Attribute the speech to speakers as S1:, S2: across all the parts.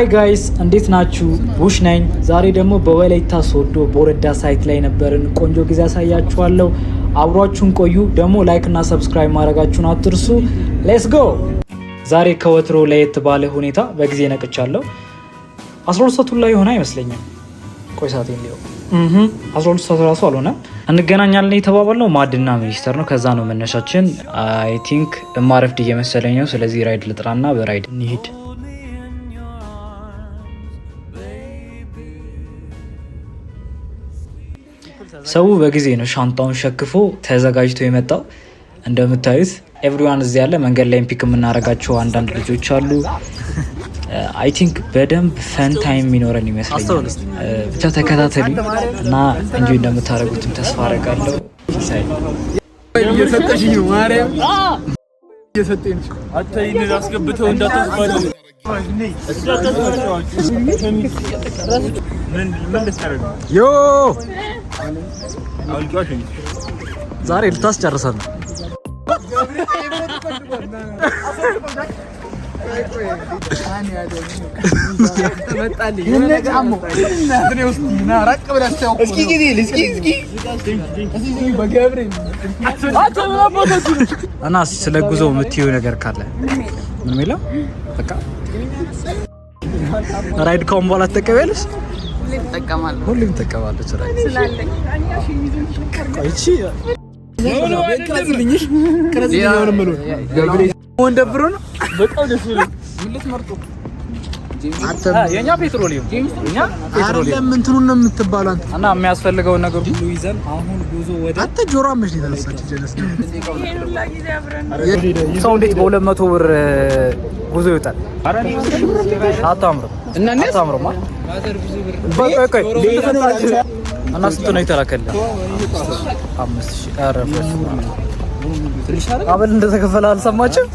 S1: ሃይ ጋይስ እንዴት ናችሁ? ቡሽ ነኝ። ዛሬ ደግሞ በወላይታ ሶዶ ቦረዳ ሳይት ላይ ነበርን። ቆንጆ ጊዜ ያሳያችኋለሁ። አብሯችሁን ቆዩ። ደግሞ ላይክ እና ሰብስክራይብ ማድረጋችሁን አትርሱ። ሌትስ ጎ። ዛሬ ከወትሮ ለየት ባለ ሁኔታ በጊዜ ነቅቻለሁ። 12 ሰዓት ላይ ሆነ አይመስለኝም። ቆይ ሰዓቴን ሊው 12 ሰዓት ራሱ አልሆነም። እንገናኛለን የተባባልነው ማዕድና ሚኒስቴር ነው። ከዛ ነው መነሻችን። አይ ቲንክ ማረፍድ እየመሰለኝ ነው። ስለዚህ ራይድ ልጥራና በራይድ እንሂድ። ሰው በጊዜ ነው ሻንጣውን ሸክፎ ተዘጋጅቶ የመጣው። እንደምታዩት ኤቭሪዋን እዚህ ያለ መንገድ ላይ ፒክ የምናደርጋቸው አንዳንድ ልጆች አሉ። አይ ቲንክ በደንብ ፈን ታይም የሚኖረን ይመስለኛል። ብቻ ተከታተሉ እና እንጆይ እንደምታደርጉትም ተስፋ አደርጋለሁ።
S2: እየሰጠሽኝ ነው ማርያም፣ እየሰጠኝ ነው። አታይን አስገብተው እንዳታስባለ ዮ
S1: ዛሬ ልታስጨርሰን ነው። እና ስለ ጉዞ የምትይው ነገር ካለ ምን የሚለው በቃ ራይድ ካሁን በኋላ ትጠቀሚያለሽ? ሁሌም ትጠቀማለች ራይድ ስላለኝ ወንደብሮ ነው። በጣም ደስ ይላል። የኛ ፔትሮሊየም አይደለም እንትኑን ነው የምትባለው አንተ። እና የሚያስፈልገውን ነገር ሁሉ ይዘን አሁን ጉዞ ወደ አንተ ጆሮ አመሽ ነው የተነሳችው ጀነስ ሰው እንዴት በ200 ብር ጉዞ ይወጣል? አታምሩ እና አታምሩማ። በቃ እና ስንት ነው የተላከልህ? 5000 አረፈሽ። አበል እንደተከፈለ አልሰማችም?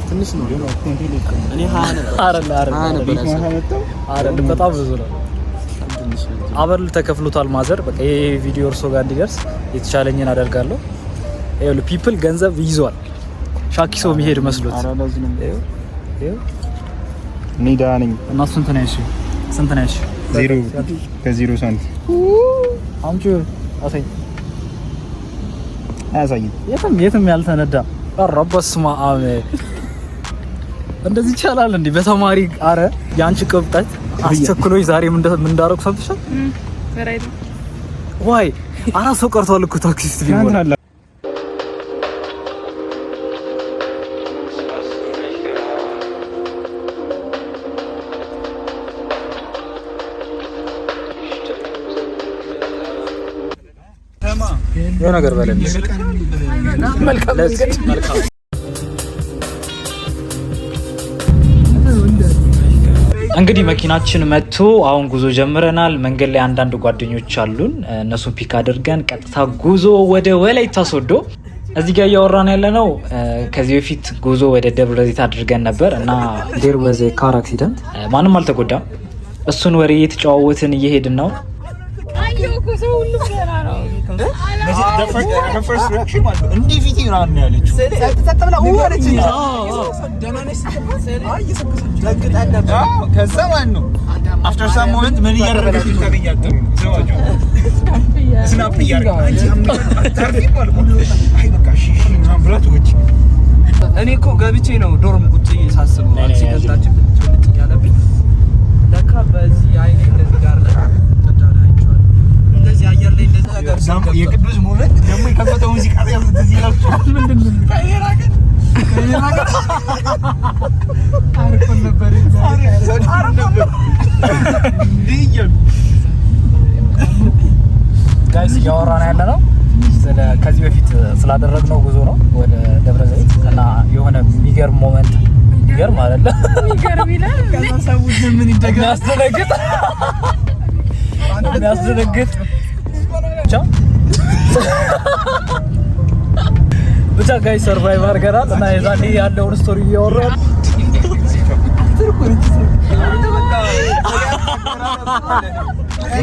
S1: ትንሽ ነው። እኔ 20 ነበር። አይደል በጣም ብዙ ነው። አበል ተከፍሎታል ማዘር። በቃ ይሄ ቪዲዮ እርሶ ጋር እንዲደርስ የተቻለኝን አደርጋለሁ። ይኸውልህ ፒፕል ገንዘብ ይዟል። ሻኪሶ የሚሄድ መስሎት
S2: እኔ ዳ ነኝ
S1: እና ስንት ነው? እሺ ስንት ነው? እሺ
S2: 0 ከ0 ሳንቲም
S1: አምጪ አሳይ።
S2: አያሳይም።
S1: የትም ያልተነዳ ረበስ ማአም እንደዚህ ይቻላል እንዴ? በተማሪ አረ ያንቺ ቅብጠት አስቸክሎኝ ዛሬ ምን እንዳደረኩ ሰምተሻል? በራይድ ዋይ አራት ሰው ቀርቷል እኮ ታክሲስት ቢሆን የሆነ ነገር በለን። መልካም እንግዲህ መኪናችን መጥቶ አሁን ጉዞ ጀምረናል። መንገድ ላይ አንዳንድ ጓደኞች አሉን። እነሱን ፒክ አድርገን ቀጥታ ጉዞ ወደ ወላይታ ሶዶ። እዚህ ጋር እያወራን ያለ ነው። ከዚህ በፊት ጉዞ ወደ ደብረ ዘይት አድርገን ነበር እና ዴር ወዘ ካር አክሲደንት፣ ማንም አልተጎዳም። እሱን ወሬ እየተጨዋወትን እየሄድን ነው።
S3: እኔ እኮ ገብቼ ነው ዶርም ቁጭ ሳስበው አክሲደንታችን ብትልጥ ያለብኝ ለካ በዚህ አይኔ እንደዚህ ጋር እንደዚህ አየር ላይ እንደዚህ ነገር
S2: የቅዱስ ሞመንት ደግሞ የከፈተው ሙዚቃ ያዙት ይላል። ምንድነው ካይራገን አርቆ ነበር
S1: ጋይስ እያወራን ያለ ነው ከዚህ በፊት ስላደረግነው ጉዞ ነው ወደ ደብረ ዘይት እና የሆነ የሚገርም ሞመንት የሚገርም አይደለ? የሚገርም ይላል። ከዛ ሰው ምን ይደጋስተነግጥ ብቻ ጋይ ሰርቫይቭ አድርገናል እና የዛኔ ያለውን ስቶሪ እያወራን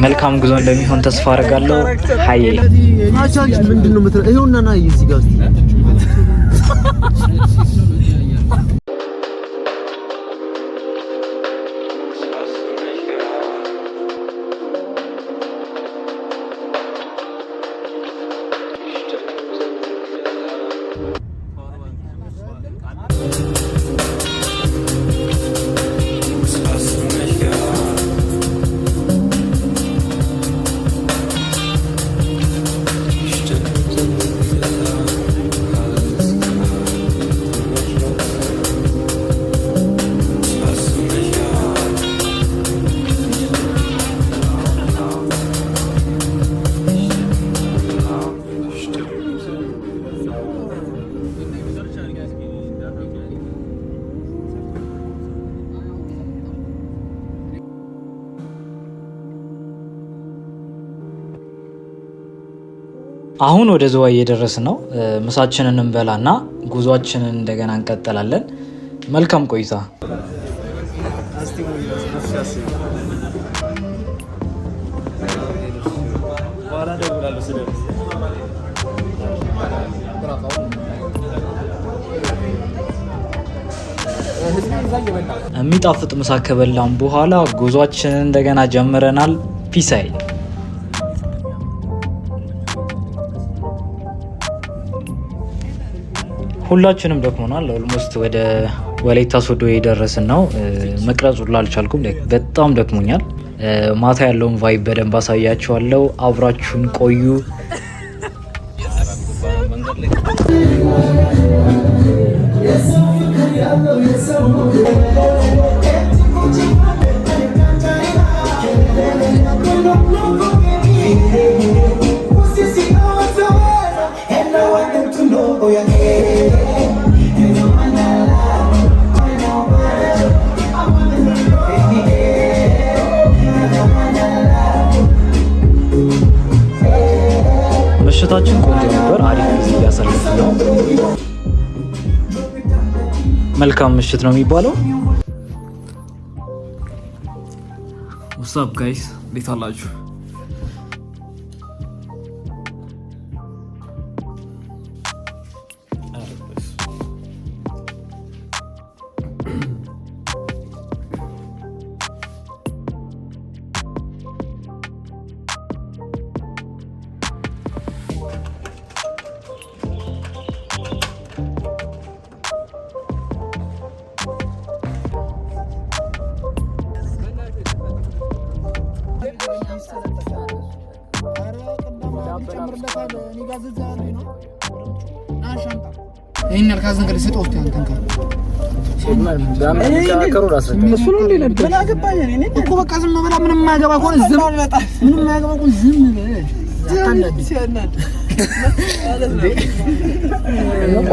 S1: መልካም ጉዞ እንደሚሆን ተስፋ አደርጋለሁ። ሃይ
S3: አቻንች ምንድነው የምትለው? ይሄውና ና እዚህ ጋር
S1: አሁን ወደ ዝዋይ እየደረስን ነው። ምሳችንን እንበላና ጉዟችንን እንደገና እንቀጥላለን። መልካም ቆይታ። የሚጣፍጥ ምሳ ከበላን በኋላ ጉዟችንን እንደገና ጀምረናል። ፒሳይ ሁላችንም ደክሞናል። ኦልሞስት ወደ ወላይታ ሶዶ የደረስን ነው። መቅረጽ ሁሉ አልቻልኩም፣ በጣም ደክሞኛል። ማታ ያለውን ቫይብ በደንብ አሳያችኋለሁ። አብራችሁን ቆዩ። ምሽታችን ቆንጆ ነበር። አሪፍ ጊዜ እያሳለፍን ነው። መልካም ምሽት ነው የሚባለው። ዋትስአፕ ጋይስ እንዴት አላችሁ?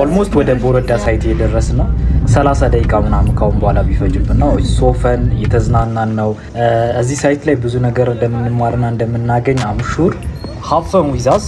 S1: ኦልሞስት ወደ ቦረዳ ሳይት የደረስን ነው። 30 ደቂቃ ምናምን ካሁን በኋላ ቢፈጅብን ነው። ሶፈን የተዝናናን ነው። እዚህ ሳይት ላይ ብዙ ነገር እንደምንማርና እንደምናገኝ አምሹር ሀፈን ዊዛስ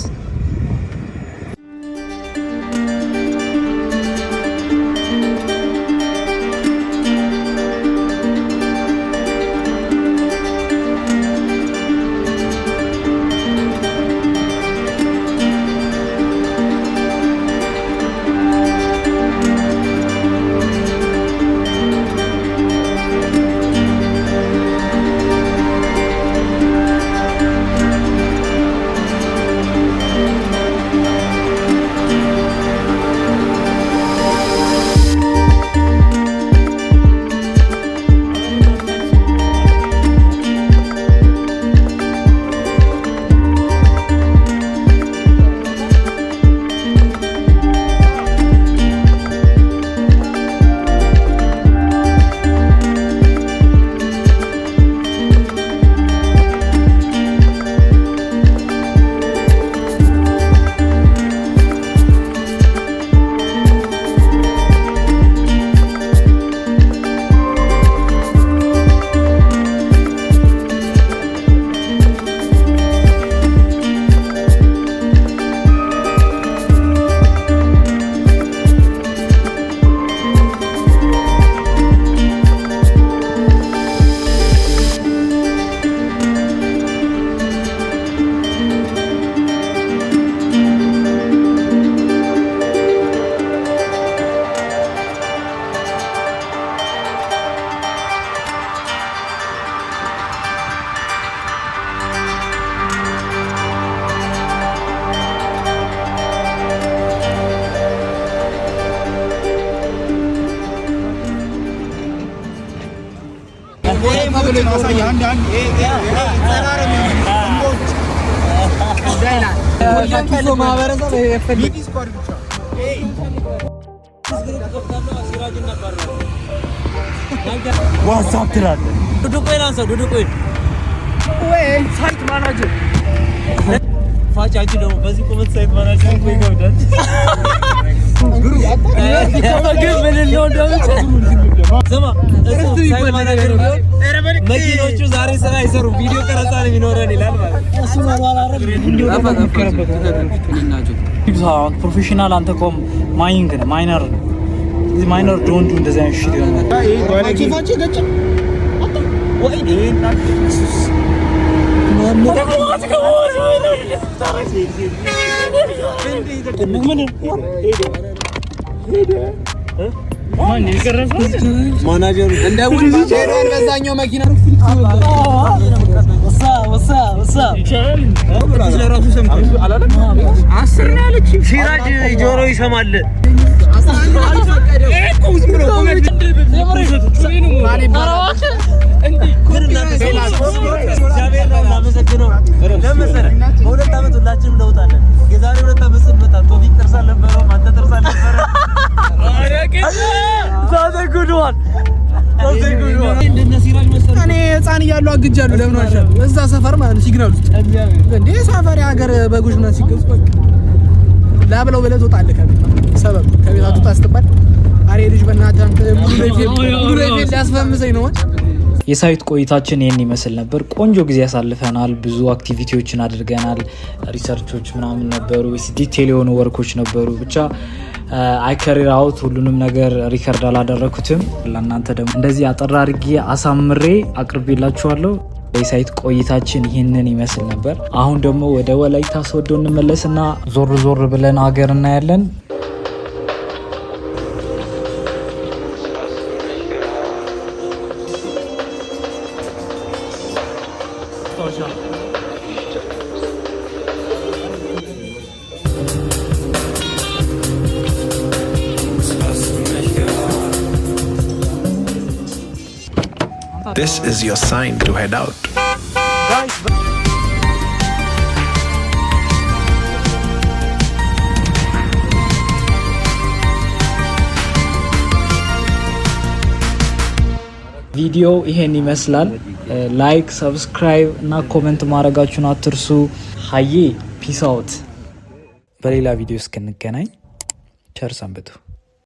S1: ዋትስአፕ ትላለህ። ዱዱቆይ ናንሰው ዱዱቆይ ወይ ሳይት ማናጀር ፋጫችሁ ደግሞ በዚህ ቁመት ሳይት ማናጀር ይከብዳል።
S3: መኪኖቹ ዛሬ ስራ አይሰሩም፣ ቪዲዮ ቀረጻ ነው የሚኖረን ይላል ማለት ነው።
S1: ፕሮፌሽናል አንተ ቆም ማይንግ ነው ማይነር እዚህ ማይነር ዶንት ዱ እንደዚህ አይነት ሽት ይሆናል።
S3: ማናጀሩ እንደውል ሄዷል በዛኛው መኪና ሲራጅ ጆሮ ይሰማል። በሁለት ዓመት ሁላችንም ለውጣለን። የዛሬ 2 ዓመት ስንመጣ ቶፊቅ ጥርስ አልነበረውም፣ አንተ ጥርስ አልነበረም። እኔ ህፃን እያለሁ አግጃለሁ። ለምን ዋሻለሁ? እዛ ሰፈር ማለት ነው ሲግናል ውስጥ እንዴ ሰፈር የሀገር በጎች ምናምን ሲገዙ ላብለው ብለህ ትወጣለህ። ሰበብ ከቤት አትወጣ ስትባል አሬ ልጅ በእናትህ ሙሉ ቤት ሊያስፈምሰኝ ነው።
S1: የሳይት ቆይታችን ይህን ይመስል ነበር። ቆንጆ ጊዜ ያሳልፈናል። ብዙ አክቲቪቲዎችን አድርገናል። ሪሰርቾች ምናምን ነበሩ፣ ዲቴል የሆኑ ወርኮች ነበሩ። ብቻ አይከሪር አውት ሁሉንም ነገር ሪከርድ አላደረኩትም። ለእናንተ ደግሞ እንደዚህ አጠር አድርጌ አሳምሬ አቅርቤላችኋለሁ። የሳይት ቆይታችን ይህንን ይመስል ነበር። አሁን ደግሞ ወደ ወላይታ ሶዶ እንመለስና ዞር ዞር ብለን ሀገር እናያለን።
S4: This is your sign to head out.
S1: ቪዲዮ ይሄን ይመስላል። ላይክ፣ ሰብስክራይብ እና ኮሜንት ማድረጋችሁን አትርሱ። ሀዬ ፒስ አውት። በሌላ ቪዲዮ እስክንገናኝ ቸር ሰንብቱ።